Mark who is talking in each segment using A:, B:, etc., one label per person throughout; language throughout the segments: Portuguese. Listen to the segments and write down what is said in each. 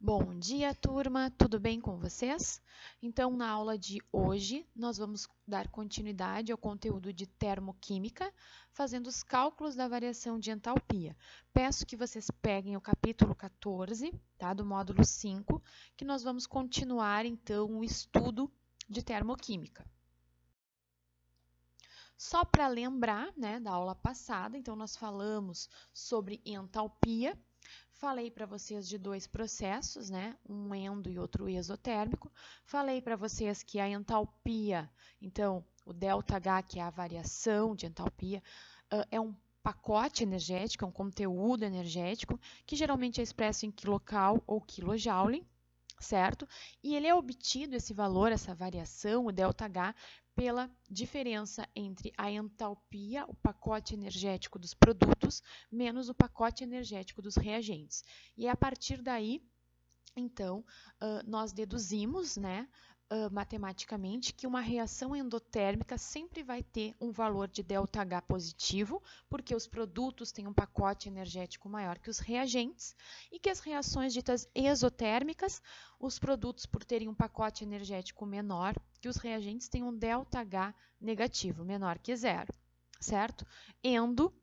A: Bom dia, turma! Tudo bem com vocês? Então, na aula de hoje, nós vamos dar continuidade ao conteúdo de termoquímica, fazendo os cálculos da variação de entalpia. Peço que vocês peguem o capítulo 14, tá, do módulo 5, que nós vamos continuar, então, o estudo de termoquímica. Só para lembrar, né, da aula passada, então, nós falamos sobre entalpia. Falei para vocês de dois processos, né? Um endo e outro exotérmico. Falei para vocês que a entalpia, então, o ΔH, que é a variação de entalpia, é um pacote energético, é um conteúdo energético, que geralmente é expresso em quilocal ou quilojoule, certo? E ele é obtido, esse valor, essa variação, o ΔH, pela diferença entre a entalpia, o pacote energético dos produtos, menos o pacote energético dos reagentes. E a partir daí, então, nós deduzimos, né, matematicamente, que uma reação endotérmica sempre vai ter um valor de ΔH positivo, porque os produtos têm um pacote energético maior que os reagentes, e que as reações ditas exotérmicas, os produtos, por terem um pacote energético menor que os reagentes, têm um ΔH negativo, menor que zero, certo? Endo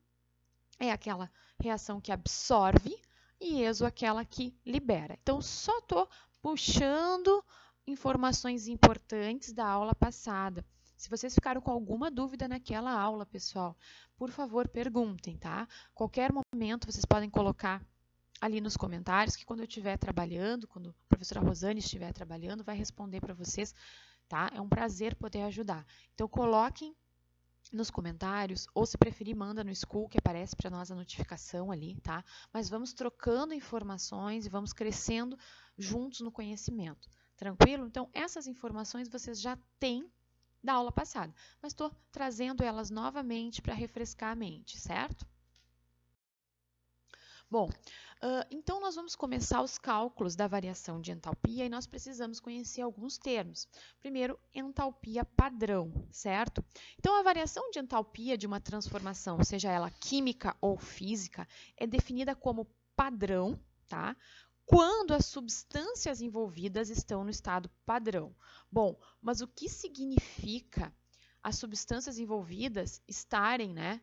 A: é aquela reação que absorve e exo aquela que libera. Então, só estou puxando informações importantes da aula passada. Se vocês ficaram com alguma dúvida naquela aula, pessoal, por favor, perguntem, tá? Qualquer momento vocês podem colocar ali nos comentários, que quando eu estiver trabalhando, quando a professora Rosane estiver trabalhando, vai responder para vocês, tá? É um prazer poder ajudar. Então, coloquem nos comentários, ou se preferir, manda no School, que aparece para nós a notificação ali, tá? Mas vamos trocando informações e vamos crescendo juntos no conhecimento. Tranquilo? Então, essas informações vocês já têm da aula passada, mas estou trazendo elas novamente para refrescar a mente, certo? Bom, então nós vamos começar os cálculos da variação de entalpia e nós precisamos conhecer alguns termos. Primeiro, entalpia padrão, certo? Então, a variação de entalpia de uma transformação, seja ela química ou física, é definida como padrão, tá? Quando as substâncias envolvidas estão no estado padrão. Bom, mas o que significa as substâncias envolvidas estarem, né,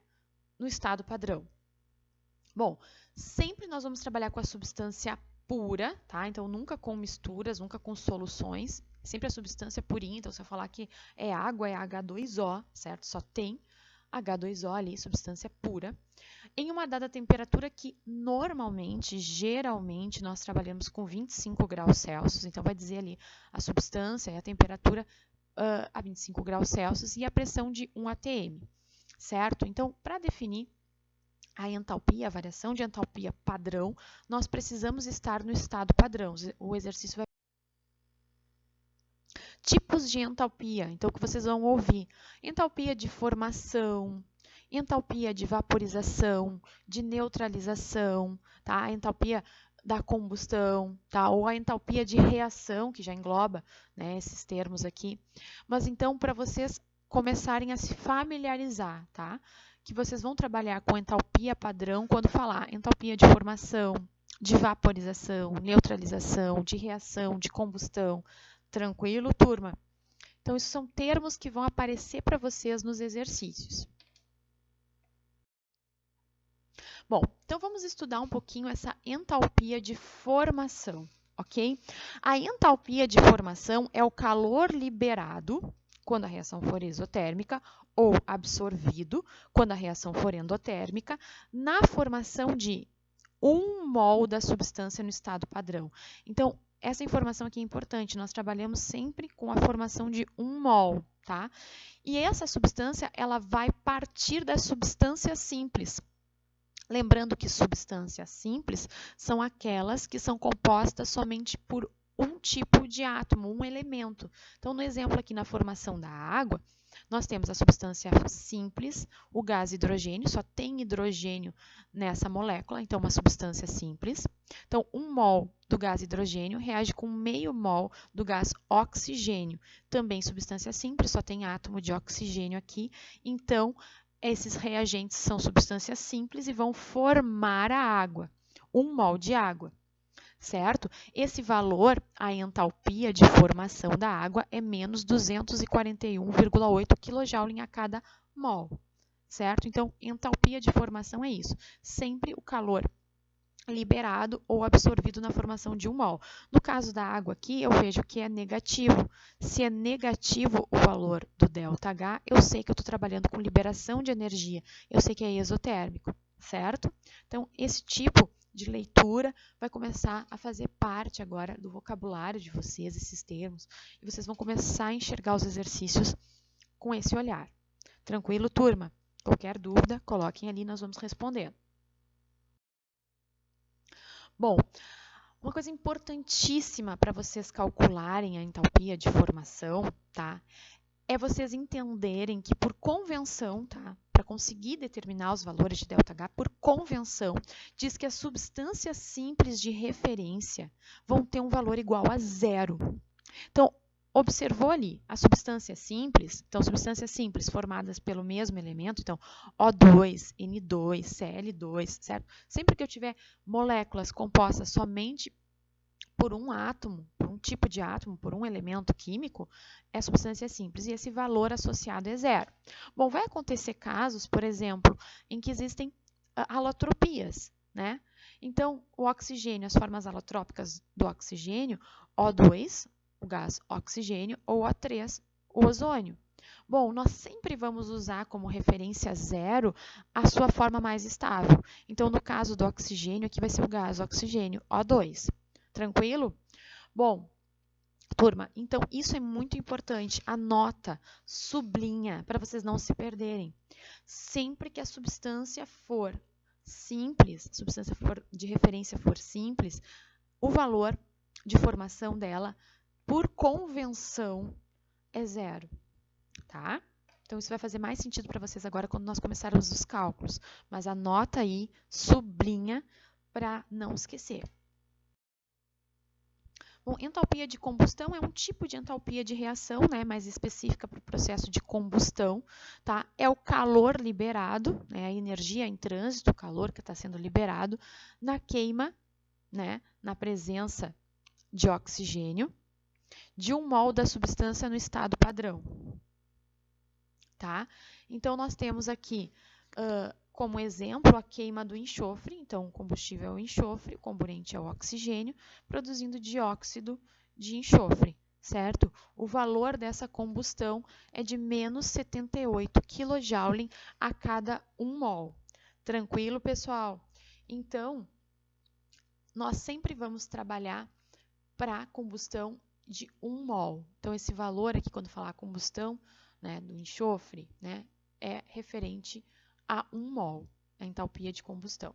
A: no estado padrão? Bom, sempre nós vamos trabalhar com a substância pura, tá? Então, nunca com misturas, nunca com soluções. Sempre a substância purinha. Então, se eu falar que é água, é H2O, certo? Só tem H2O ali, substância pura. Em uma dada temperatura que normalmente, geralmente, nós trabalhamos com 25 graus Celsius. Então, vai dizer ali a substância e a temperatura a 25 graus Celsius e a pressão de 1 atm, certo? Então, para definir a entalpia, a variação de entalpia padrão, nós precisamos estar no estado padrão. O exercício vai... Tipos de entalpia, então, que vocês vão ouvir. Entalpia de formação, entalpia de vaporização, de neutralização, tá? A entalpia da combustão, tá? Ou a entalpia de reação, que já engloba, né, esses termos aqui. Mas, então, para vocês começarem a se familiarizar, tá? Que vocês vão trabalhar com entalpia padrão quando falar entalpia de formação, de vaporização, neutralização, de reação, de combustão. Tranquilo, turma? Então, isso são termos que vão aparecer para vocês nos exercícios. Bom, então vamos estudar um pouquinho essa entalpia de formação, ok? A entalpia de formação é o calor liberado quando a reação for exotérmica, ou absorvido, quando a reação for endotérmica, na formação de 1 mol da substância no estado padrão. Então, essa informação aqui é importante, nós trabalhamos sempre com a formação de 1 mol, tá? E essa substância, ela vai partir da substância simples. Lembrando que substâncias simples são aquelas que são compostas somente por um tipo de átomo, um elemento. Então, no exemplo aqui na formação da água, nós temos a substância simples, o gás hidrogênio, só tem hidrogênio nessa molécula, então uma substância simples. Então, 1 mol do gás hidrogênio reage com meio mol do gás oxigênio, também substância simples, só tem átomo de oxigênio aqui. Então, esses reagentes são substâncias simples e vão formar a água, 1 mol de água. certo? Esse valor, a entalpia de formação da água é menos 241,8 kJ a cada mol, certo? Então, entalpia de formação é isso, sempre o calor liberado ou absorvido na formação de um mol. No caso da água aqui, eu vejo que é negativo. Se é negativo o valor do ΔH, eu sei que eu estou trabalhando com liberação de energia, eu sei que é exotérmico, certo? Então, esse tipo de leitura vai começar a fazer parte agora do vocabulário de vocês, esses termos, e vocês vão começar a enxergar os exercícios com esse olhar. Tranquilo, turma? Qualquer dúvida, coloquem ali, nós vamos respondendo. Bom, uma coisa importantíssima para vocês calcularem a entalpia de formação, tá? É vocês entenderem que por convenção, tá? Para conseguir determinar os valores de ΔH, por convenção, diz que as substâncias simples de referência vão ter um valor igual a zero. Então, observou ali as substâncias simples, então substâncias simples formadas pelo mesmo elemento, então O2, N2, Cl2, certo? Sempre que eu tiver moléculas compostas somente por um átomo, por um tipo de átomo, por um elemento químico, é substância simples e esse valor associado é zero. Bom, vai acontecer casos, por exemplo, em que existem alotropias, né? Então, o oxigênio, as formas alotrópicas do oxigênio, O2, o gás oxigênio, ou O3, o ozônio. Bom, nós sempre vamos usar como referência zero a sua forma mais estável. Então, no caso do oxigênio, aqui vai ser o gás oxigênio, O2. Tranquilo? Bom, turma, então isso é muito importante. Anota, sublinha, para vocês não se perderem. Sempre que a substância for simples, substância de referência for simples, o valor de formação dela, por convenção, é zero, tá? Então, isso vai fazer mais sentido para vocês agora quando nós começarmos os cálculos. Mas anota aí, sublinha, para não esquecer. Bom, entalpia de combustão é um tipo de entalpia de reação, né, mais específica para o processo de combustão, tá? É o calor liberado, né, a energia em trânsito, o calor que está sendo liberado na queima, né, na presença de oxigênio, de um mol da substância no estado padrão, tá? Então, nós temos aqui como exemplo a queima do enxofre, então o combustível é o enxofre, o comburente é o oxigênio, produzindo dióxido de enxofre, certo? O valor dessa combustão é de menos 78 kJ a cada 1 mol. Tranquilo, pessoal? Então, nós sempre vamos trabalhar para combustão de 1 mol. Então, esse valor aqui, quando falar combustão, né, do enxofre, né, é referente a 1 mol, a entalpia de combustão.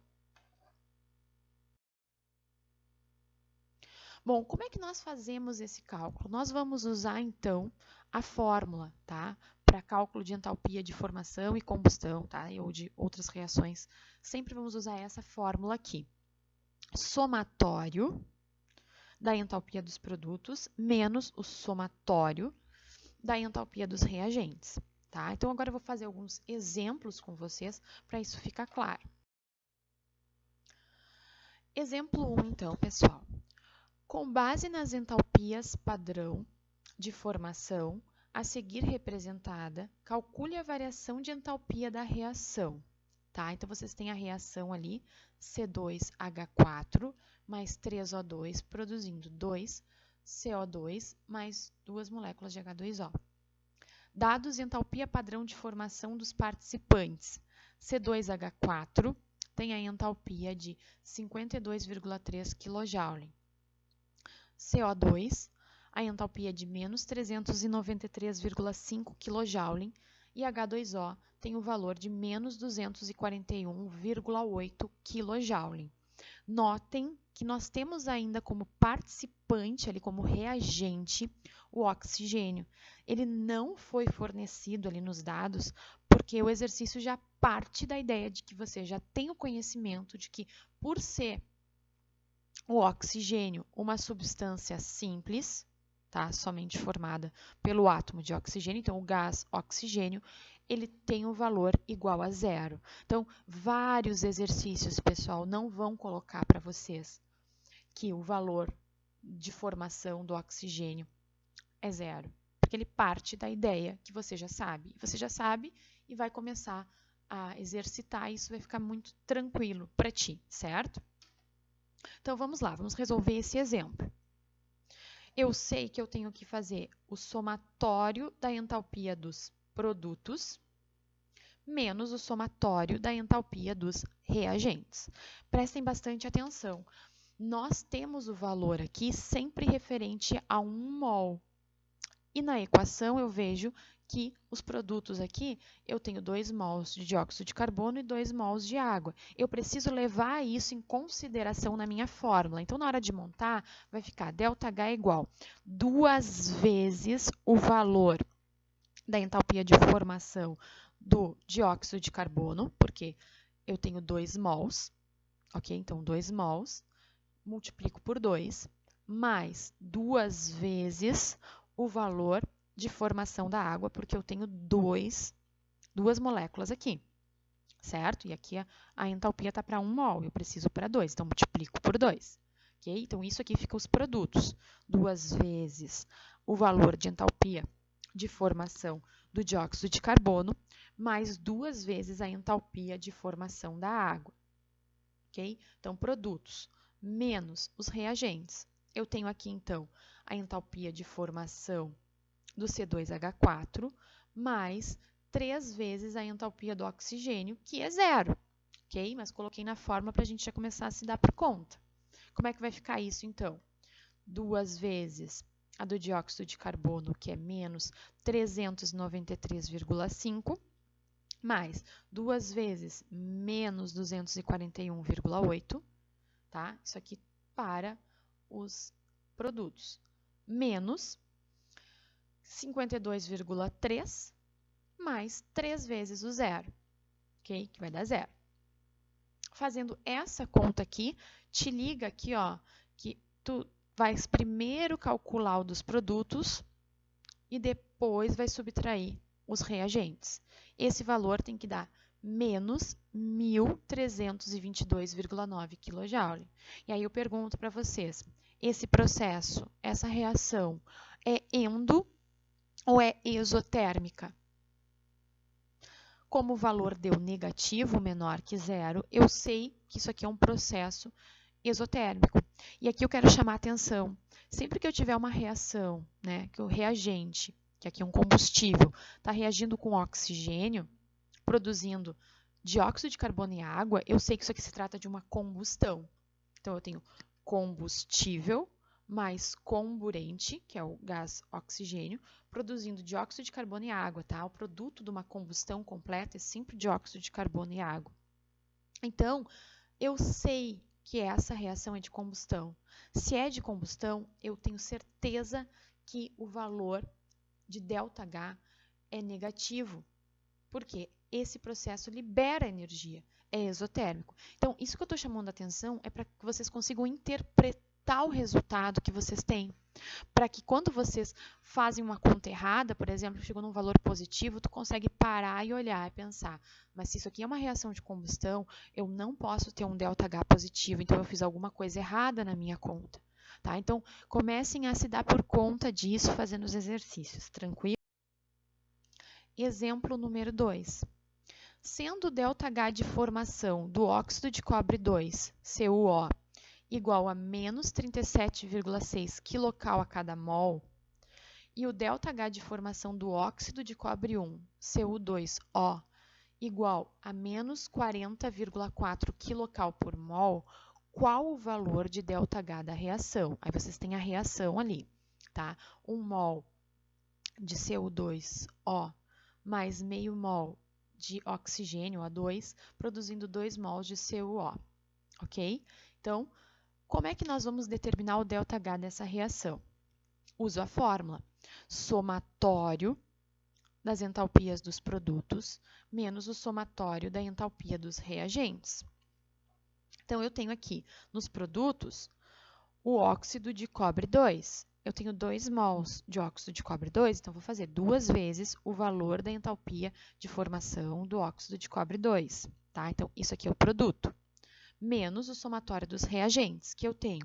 A: Bom, como é que nós fazemos esse cálculo? Nós vamos usar, então, a fórmula, tá? Para cálculo de entalpia de formação e combustão, tá? Ou de outras reações. Sempre vamos usar essa fórmula aqui. Somatório da entalpia dos produtos menos o somatório da entalpia dos reagentes, tá? Então, agora eu vou fazer alguns exemplos com vocês para isso ficar claro. Exemplo 1, então, pessoal. Com base nas entalpias padrão de formação, a seguir representada, calcule a variação de entalpia da reação, tá? Então, vocês têm a reação ali, C2H4 mais 3O2, produzindo 2CO2 mais 2 moléculas de H2O. Dados entalpia padrão de formação dos participantes. C2H4 tem a entalpia de 52,3 kJ. CO2, a entalpia de menos 393,5 kJ. E H2O tem o valor de menos 241,8 kJ. Notem que nós temos ainda como participante, ali como reagente, o oxigênio. Ele não foi fornecido ali nos dados, porque o exercício já parte da ideia de que você já tem o conhecimento de que, por ser o oxigênio uma substância simples, tá? Somente formada pelo átomo de oxigênio, então o gás oxigênio, ele tem um valor igual a zero. Então, vários exercícios, pessoal, não vão colocar para vocês que o valor de formação do oxigênio é zero, porque ele parte da ideia que você já sabe. Você já sabe e vai começar a exercitar, e isso vai ficar muito tranquilo para ti, certo? Então, vamos lá, vamos resolver esse exemplo. Eu sei que eu tenho que fazer o somatório da entalpia dos produtos menos o somatório da entalpia dos reagentes. Prestem bastante atenção. Nós temos o valor aqui sempre referente a 1 mol. E na equação eu vejo que os produtos aqui, eu tenho 2 mols de dióxido de carbono e 2 mols de água. Eu preciso levar isso em consideração na minha fórmula. Então, na hora de montar, vai ficar ΔH igual 2 vezes o valor da entalpia de formação do dióxido de carbono, porque eu tenho 2 mols, ok? Então, 2 mols, multiplico por 2, mais 2 vezes o valor de formação da água, porque eu tenho duas moléculas aqui, certo? E aqui a entalpia está para 1 mol, eu preciso para 2, então multiplico por 2. Okay? Então, isso aqui fica os produtos. 2 vezes o valor de entalpia de formação do dióxido de carbono, mais 2 vezes a entalpia de formação da água. Okay? Então, produtos menos os reagentes. Eu tenho aqui, então, a entalpia de formação do C2H4, mais 3 vezes a entalpia do oxigênio, que é zero. Ok? Mas coloquei na fórmula para a gente já começar a se dar por conta. Como é que vai ficar isso, então? 2 vezes a do dióxido de carbono, que é menos 393,5, mais 2 vezes menos 241,8, tá? Isso aqui para os produtos. Menos 52,3 mais 3 vezes o zero, ok? Que vai dar zero. Fazendo essa conta aqui, te liga aqui, ó, que tu vais primeiro calcular o dos produtos e depois vai subtrair os reagentes. Esse valor tem que dar menos 1.322,9 kJ. E aí eu pergunto para vocês, esse processo, essa reação, é endo ou é exotérmica? Como o valor deu negativo, menor que zero, eu sei que isso aqui é um processo exotérmico. E aqui eu quero chamar a atenção. Sempre que eu tiver uma reação, né, que o reagente, que aqui é um combustível, está reagindo com oxigênio, produzindo dióxido de carbono e água, eu sei que isso aqui se trata de uma combustão. Então, eu tenho combustível mais comburente, que é o gás oxigênio, produzindo dióxido de carbono e água, tá? O produto de uma combustão completa é sempre dióxido de carbono e água. Então, eu sei que essa reação é de combustão. Se é de combustão, eu tenho certeza que o valor de ΔH é negativo, porque esse processo libera energia, é exotérmico. Então, isso que eu estou chamando a atenção é para que vocês consigam interpretar o resultado que vocês têm. Para que quando vocês fazem uma conta errada, por exemplo, chegou num valor positivo, tu consegue parar e olhar e pensar, mas se isso aqui é uma reação de combustão, eu não posso ter um ΔH positivo, então eu fiz alguma coisa errada na minha conta. Tá? Então, comecem a se dar por conta disso fazendo os exercícios, tranquilo? Exemplo número 2. Sendo o ΔH de formação do óxido de cobre 2, CuO, igual a menos 37,6 kcal a cada mol, e o ΔH de formação do óxido de cobre 1, Cu2O, igual a menos 40,4 kcal por mol, qual o valor de ΔH da reação? Aí vocês têm a reação ali, tá? 1 mol de Cu2O mais meio mol de oxigênio, O2, produzindo 2 mols de CuO, ok? Então, como é que nós vamos determinar o ΔH dessa reação? Uso a fórmula somatório das entalpias dos produtos menos o somatório da entalpia dos reagentes. Então, eu tenho aqui nos produtos o óxido de cobre 2. Eu tenho 2 mols de óxido de cobre 2, então vou fazer 2 vezes o valor da entalpia de formação do óxido de cobre 2. Tá? Então, isso aqui é o produto. Menos o somatório dos reagentes, que eu tenho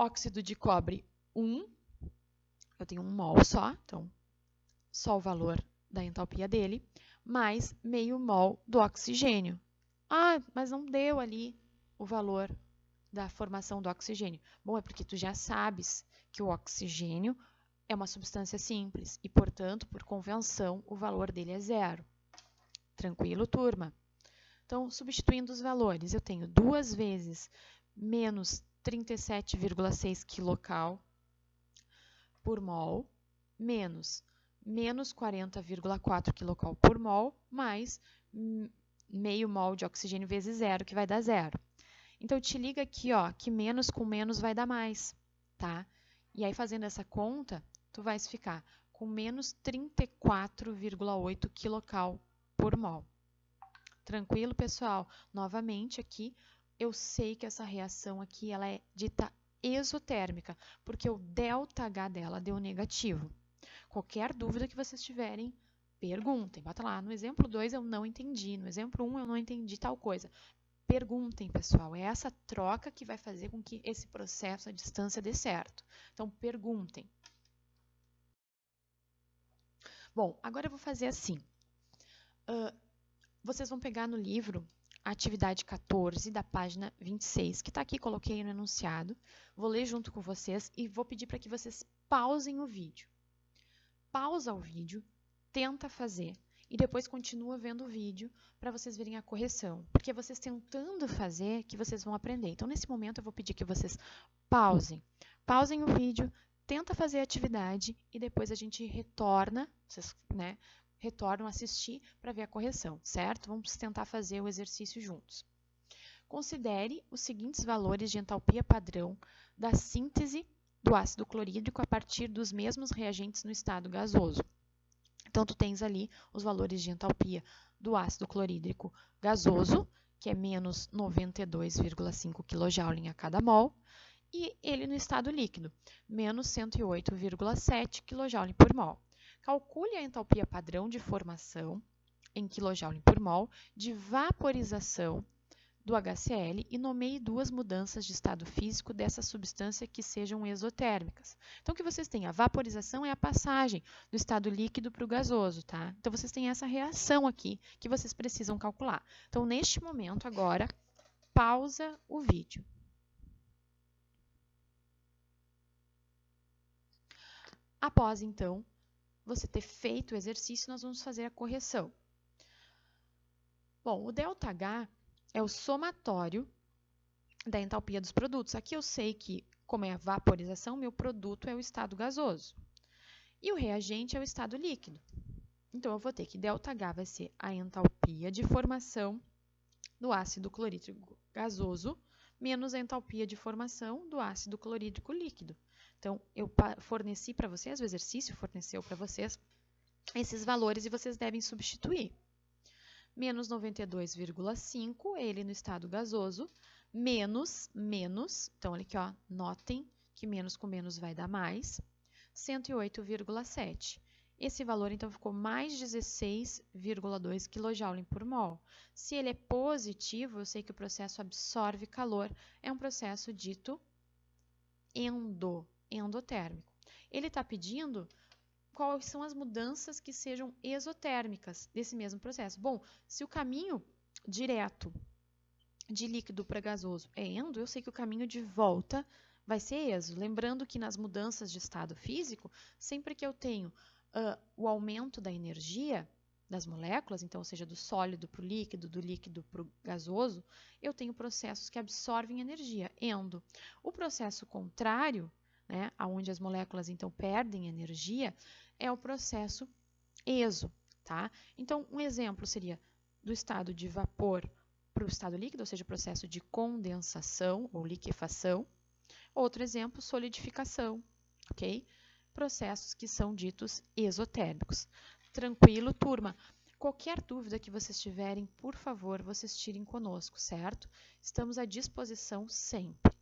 A: Óxido de cobre, 1. Eu tenho 1 mol só, então só o valor da entalpia dele, mais meio mol do oxigênio. Ah, mas não deu ali o valor da formação do oxigênio. Bom, é porque tu já sabes que o oxigênio é uma substância simples e, portanto, por convenção, o valor dele é 0. Tranquilo, turma? Então, substituindo os valores, eu tenho 2 vezes menos 37,6 kcal por mol, menos 40,4 kcal por mol, mais meio mol de oxigênio vezes 0, que vai dar 0. Então, te liga aqui, ó, que menos com menos vai dar mais, tá? E aí, fazendo essa conta, tu vais ficar com menos 34,8 kcal por mol. Tranquilo, pessoal? Novamente aqui, eu sei que essa reação aqui ela é dita exotérmica, porque o ΔH dela deu negativo. Qualquer dúvida que vocês tiverem, perguntem. Bota lá, no exemplo 2 eu não entendi, no exemplo 1 eu não entendi tal coisa. Perguntem, pessoal. É essa troca que vai fazer com que esse processo à distância dê certo. Então, perguntem. Bom, agora eu vou fazer assim. Vocês vão pegar no livro a atividade 14 da página 26, que está aqui, coloquei no enunciado. Vou ler junto com vocês e vou pedir para que vocês pausem o vídeo. Pausa o vídeo, tenta fazer e depois continua vendo o vídeo para vocês verem a correção. Porque é vocês tentando fazer que vocês vão aprender. Então, nesse momento, eu vou pedir que vocês pausem. Pausem o vídeo, tenta fazer a atividade e depois a gente retorna, vocês, né, retornam a assistir para ver a correção, certo? Vamos tentar fazer o exercício juntos. Considere os seguintes valores de entalpia padrão da síntese do ácido clorídrico a partir dos mesmos reagentes no estado gasoso. Então, tu tens ali os valores de entalpia do ácido clorídrico gasoso, que é menos 92,5 kJ a cada mol, e ele no estado líquido, menos 108,7 kJ por mol. Calcule a entalpia padrão de formação em kJ por mol de vaporização do HCl e nomeie 2 mudanças de estado físico dessa substância que sejam exotérmicas. Então, o que vocês têm? A vaporização é a passagem do estado líquido para o gasoso, tá? Então, vocês têm essa reação aqui que vocês precisam calcular. Então, neste momento, agora, pausa o vídeo. Após, então, você ter feito o exercício, nós vamos fazer a correção. Bom, o ΔH é o somatório da entalpia dos produtos. Aqui eu sei que, como é a vaporização, meu produto é o estado gasoso. E o reagente é o estado líquido. Então, eu vou ter que ΔH vai ser a entalpia de formação do ácido clorídrico gasoso menos a entalpia de formação do ácido clorídrico líquido. Então, eu forneci para vocês, o exercício forneceu para vocês esses valores e vocês devem substituir. Menos 92,5, ele no estado gasoso, menos, então aqui, ó, notem que menos com menos vai dar mais, 108,7. Esse valor, então, ficou mais 16,2 kJ por mol. Se ele é positivo, eu sei que o processo absorve calor, é um processo dito endotérmico. Ele está pedindo quais são as mudanças que sejam exotérmicas desse mesmo processo. Bom, se o caminho direto de líquido para gasoso é endo, eu sei que o caminho de volta vai ser exo. Lembrando que nas mudanças de estado físico, sempre que eu tenho o aumento da energia das moléculas, então, ou seja, do sólido para o líquido, do líquido para o gasoso, eu tenho processos que absorvem energia, endo. O processo contrário, né, onde as moléculas, então, perdem energia, é o processo exo, tá? Então, um exemplo seria do estado de vapor para o estado líquido, ou seja, o processo de condensação ou liquefação. Outro exemplo, solidificação, ok? Processos que são ditos exotérmicos. Tranquilo, turma? Qualquer dúvida que vocês tiverem, por favor, vocês tirem conosco, certo? Estamos à disposição sempre.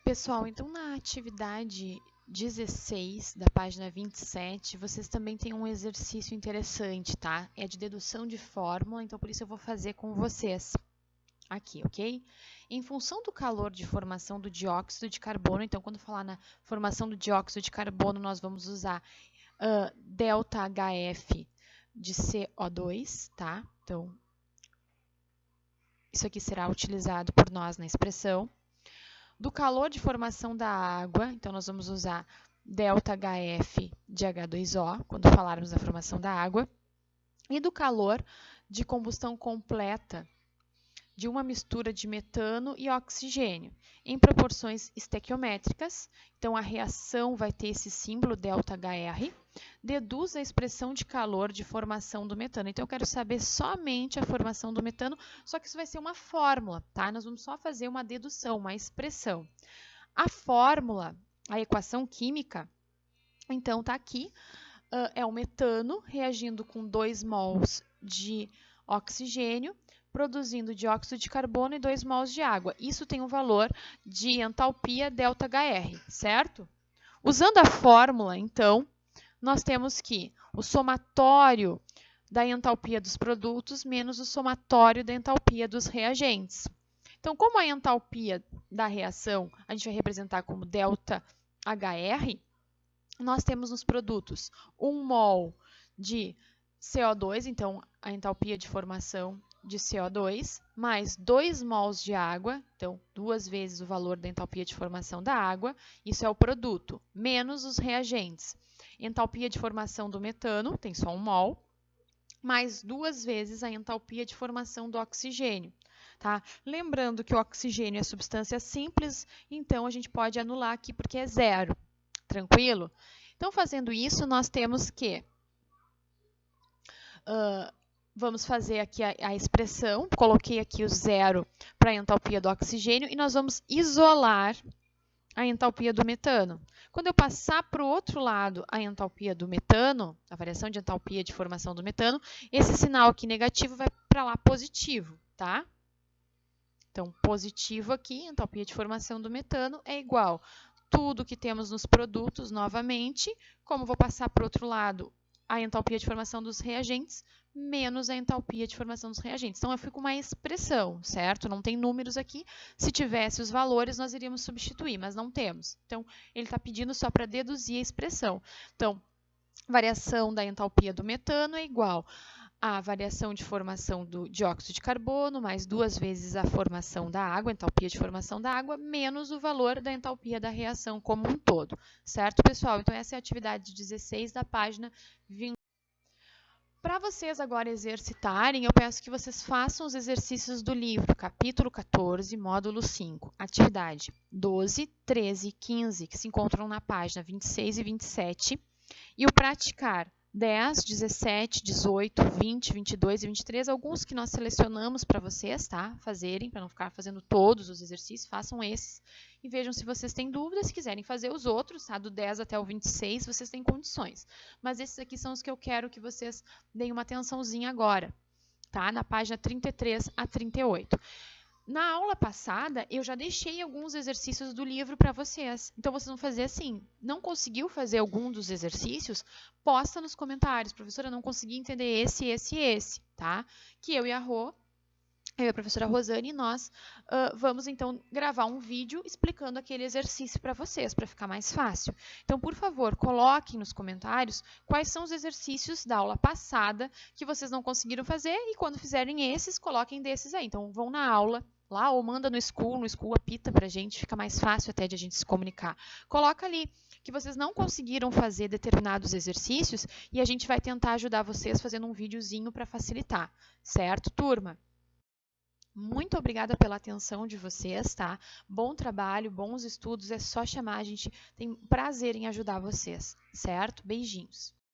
A: Pessoal, então na atividade 16 da página 27, vocês também têm um exercício interessante, tá? É de dedução de fórmula, então por isso eu vou fazer com vocês. aqui, ok? Em função do calor de formação do dióxido de carbono, então, quando falar na formação do dióxido de carbono, nós vamos usar ΔHF de CO2, tá? Então, isso aqui será utilizado por nós na expressão. Do calor de formação da água, então, nós vamos usar ΔHF de H2O, quando falarmos da formação da água. E do calor de combustão completa de uma mistura de metano e oxigênio, em proporções estequiométricas. Então, a reação vai ter esse símbolo ΔHR. Deduz a expressão de calor de formação do metano. Então, eu quero saber somente a formação do metano, só que isso vai ser uma fórmula, tá? Nós vamos só fazer uma dedução, uma expressão. A fórmula, a equação química, então, está aqui, é o metano reagindo com 2 mols de oxigênio, produzindo dióxido de carbono e 2 mols de água. Isso tem um valor de entalpia ΔHR, certo? Usando a fórmula, então, nós temos que o somatório da entalpia dos produtos menos o somatório da entalpia dos reagentes. Então, como a entalpia da reação a gente vai representar como ΔHR, nós temos nos produtos 1 mol de CO2, então a entalpia de formação de CO2, mais 2 mols de água, então 2 vezes o valor da entalpia de formação da água, isso é o produto, menos os reagentes. Entalpia de formação do metano, tem só 1 mol, mais 2 vezes a entalpia de formação do oxigênio. Tá? Lembrando que o oxigênio é substância simples, então a gente pode anular aqui porque é zero. Tranquilo? Então, fazendo isso, nós temos que vamos fazer aqui a expressão, coloquei aqui o zero para a entalpia do oxigênio e nós vamos isolar a entalpia do metano. Quando eu passar para o outro lado a entalpia do metano, a variação de entalpia de formação do metano, esse sinal aqui negativo vai para lá positivo, tá? Então, positivo aqui, entalpia de formação do metano é igual tudo que temos nos produtos, novamente, como vou passar para o outro lado a entalpia de formação dos reagentes, menos a entalpia de formação dos reagentes. Então, eu fico com uma expressão, certo? Não tem números aqui. Se tivesse os valores, nós iríamos substituir, mas não temos. Então, ele está pedindo só para deduzir a expressão. Então, variação da entalpia do metano é igual a variação de formação do dióxido de carbono, mais 2 vezes a formação da água, a entalpia de formação da água, menos o valor da entalpia da reação como um todo. Certo, pessoal? Então, essa é a atividade 16 da página 20. Para vocês agora exercitarem, eu peço que vocês façam os exercícios do livro, capítulo 14, módulo 5, atividade 12, 13 e 15, que se encontram na página 26 e 27, e o praticar 10, 17, 18, 20, 22 e 23, alguns que nós selecionamos para vocês, tá? Fazerem, para não ficar fazendo todos os exercícios, façam esses e vejam se vocês têm dúvidas. Se quiserem fazer os outros, tá? Do 10 até o 26, vocês têm condições. Mas esses aqui são os que eu quero que vocês deem uma atençãozinha agora, tá? Na página 33 a 38. Na aula passada, eu já deixei alguns exercícios do livro para vocês. Então, vocês vão fazer assim, não conseguiu fazer algum dos exercícios? Posta nos comentários. Professora, não consegui entender esse, tá? Que eu e a professora Rosane, nós vamos, então, gravar um vídeo explicando aquele exercício para vocês, para ficar mais fácil. Então, por favor, coloquem nos comentários quais são os exercícios da aula passada que vocês não conseguiram fazer e quando fizerem esses, coloquem desses aí. Então, vão na aula lá ou manda no School apita pra gente, fica mais fácil até de a gente se comunicar. Coloca ali que vocês não conseguiram fazer determinados exercícios e a gente vai tentar ajudar vocês fazendo um videozinho para facilitar, certo, turma? Muito obrigada pela atenção de vocês, tá? Bom trabalho, bons estudos, é só chamar, a gente tem prazer em ajudar vocês, certo? Beijinhos!